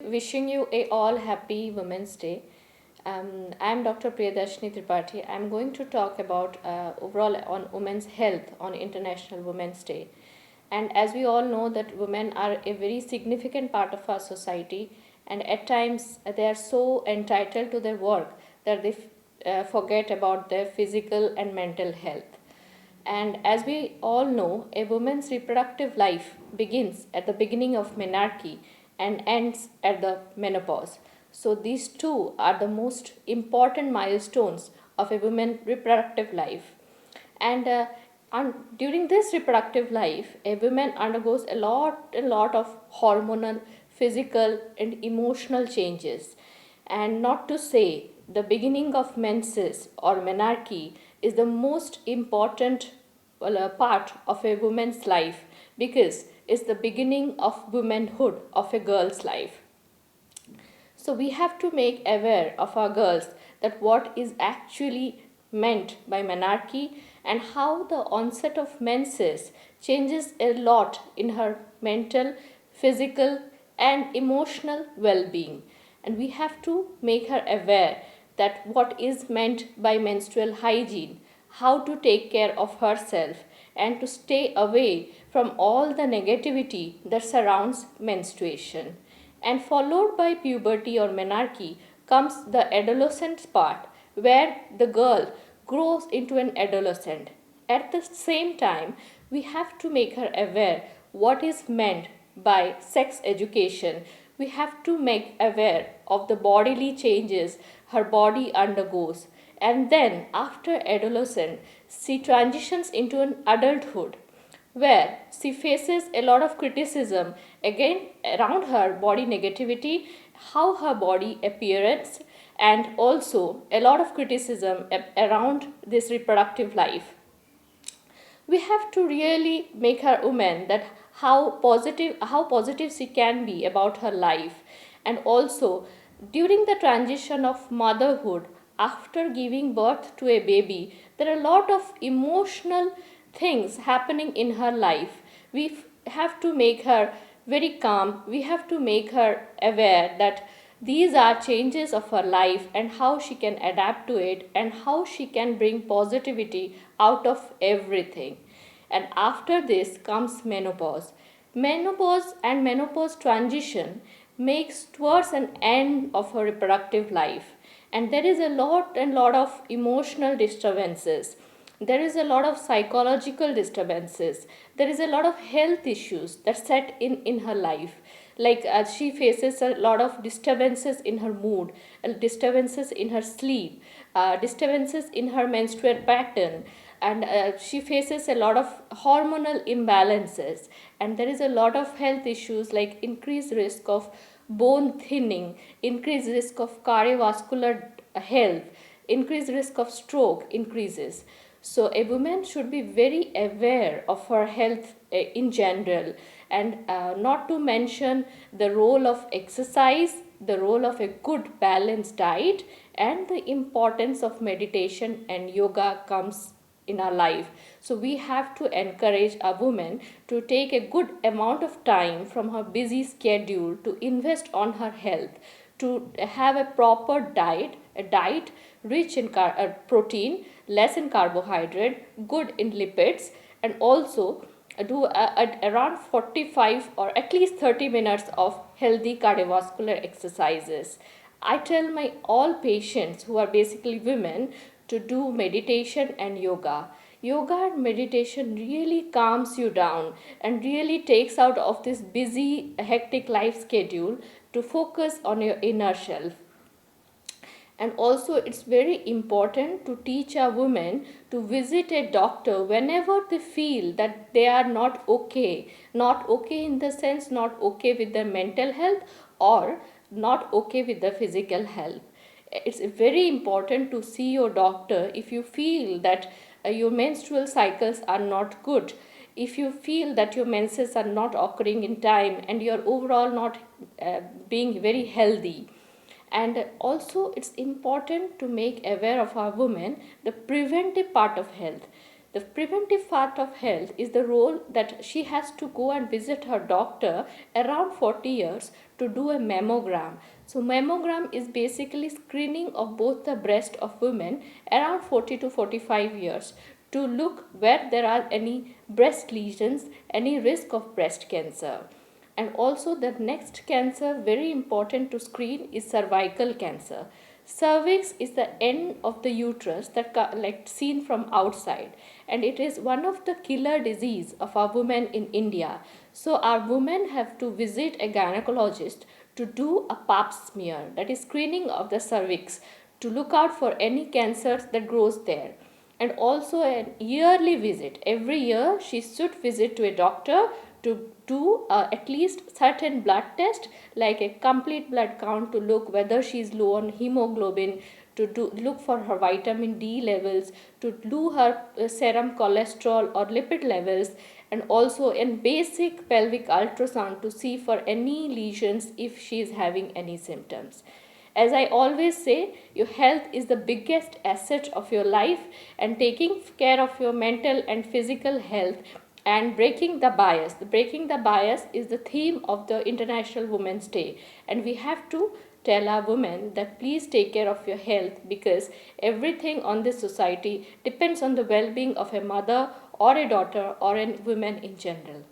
Wishing you a all happy Women's Day. I'm Dr. Priyadarshini Tripathy. I'm going to talk about overall on women's health on International Women's Day. And as we all know that women are a very significant part of our society, and at times they are so entitled to their work that they forget about their physical and mental health. And as we all know, a woman's reproductive life begins at the beginning of menarche and ends at the menopause. So these two are the most important milestones of a woman's reproductive life. And during this reproductive life, a woman undergoes a lot of hormonal, physical, and emotional changes. And not to say the beginning of menses or menarche is the most important part of a woman's life because it's the beginning of womanhood of a girl's life. So we have to make aware of our girls that what is actually meant by menarche and how the onset of menses changes a lot in her mental, physical, and emotional well-being. And we have to make her aware that what is meant by menstrual hygiene, how to take care of herself, and to stay away from all the negativity that surrounds menstruation. And followed by puberty or menarche comes the adolescent part where the girl grows into an adolescent. At the same time, we have to make her aware what is meant by sex education. We have to make aware of the bodily changes her body undergoes. And then after adolescent, she transitions into an adulthood where she faces a lot of criticism again around her body negativity, how her body appearance, and also a lot of criticism around this reproductive life. We have to really make her woman that how positive she can be about her life. And also during the transition of motherhood, after giving birth to a baby, there are a lot of emotional things happening in her life. We have to make her very calm. We have to make her aware that these are changes of her life and how she can adapt to it and how she can bring positivity out of everything. And after this comes menopause. Menopause and menopause transition makes towards an end of her reproductive life. And there is a lot of emotional disturbances. There is a lot of psychological disturbances. There is a lot of health issues that set in her life. Like she faces a lot of disturbances in her mood, disturbances in her sleep, disturbances in her menstrual pattern, and she faces a lot of hormonal imbalances. And there is a lot of health issues like increased risk of bone thinning, increased risk of cardiovascular health, increased risk of stroke increases. So a woman should be very aware of her health in general, and not to mention the role of exercise, the role of a good balanced diet, and the importance of meditation and yoga comes in our life. So we have to encourage a woman to take a good amount of time from her busy schedule to invest on her health, to have a proper diet, a diet rich in protein, less in carbohydrate, good in lipids, and also do around 45 or at least 30 minutes of healthy cardiovascular exercises. I tell my all patients who are basically women to do meditation and yoga. Yoga and meditation really calms you down and really takes out of this busy, hectic life schedule to focus on your inner self. And also it's very important to teach a woman to visit a doctor whenever they feel that they are not okay in the sense not okay with their mental health or not okay with the physical health. It's very important to see your doctor if you feel that your menstrual cycles are not good, if you feel that your menses are not occurring in time and you're overall not being very healthy. And also it's important to make aware of our women the preventive part of health. The The preventive part of health is the role that she has to go and visit her doctor around 40 years to do a mammogram. So mammogram is basically screening of both the breast of women around 40 to 45 years to look where there are any breast lesions, any risk of breast cancer. And also the next cancer very important to screen is cervical cancer. Cervix is the end of the uterus that like seen from outside, and it is one of the killer disease of our women in India. So our women have to visit a gynecologist to do a pap smear, that is screening of the cervix, to look out for any cancers that grows there. And also an yearly visit, every year she should visit to a doctor to do at least certain blood test, like a complete blood count to look whether she is low on hemoglobin, to look for her vitamin D levels, to do her serum cholesterol or lipid levels, and also in basic pelvic ultrasound to see for any lesions if she is having any symptoms. As I always say, your health is the biggest asset of your life, and taking care of your mental and physical health and breaking the bias. Breaking the bias is the theme of the International Women's Day, and we have to tell our women that please take care of your health, because everything on this society depends on the well-being of a mother or a daughter or a woman in general.